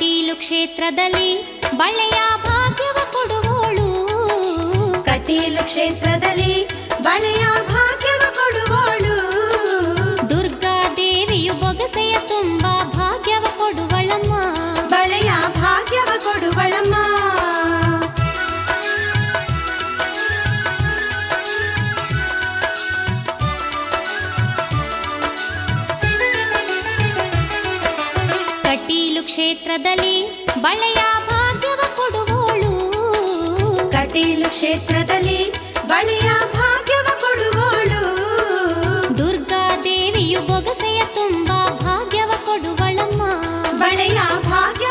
ಕಟೀಲು ಕ್ಷೇತ್ರದಲ್ಲಿ ಬಳೆಯ ಭಾಗ್ಯವ ಕೊಡುವೋಳು. ಕಟೀಲು ಕ್ಷೇತ್ರದಲ್ಲಿ ಬಳೆಯ ಭಾಗ್ಯವ ಕೊಡುವೋಳು. ದುರ್ಗಾ ದೇವಿಯು ಬೊಗಸೆಯ ತುಂಬ ಭಾಗ್ಯವ ಕೊಡುವಳಮ್ಮ. ಬಳೆಯ ಭಾಗ್ಯವ ಕೊಡುವಳಮ್ಮ. ಕಟೀಲು ಕ್ಷೇತ್ರದಲ್ಲಿ ಬಳೆಯ ಭಾಗ್ಯವ ಕೊಡುವೋಳು. ಕಟೀಲು ಕ್ಷೇತ್ರದಲ್ಲಿ ಬಳೆಯ ಭಾಗ್ಯವ ಕೊಡುವೋಳು. ದುರ್ಗಾ ದೇವಿಯು ಬೊಗಸೆಯ ತುಂಬ ಭಾಗ್ಯವ ಕೊಡುವಳಮ್ಮ. ಬಳೆಯ ಭಾಗ್ಯ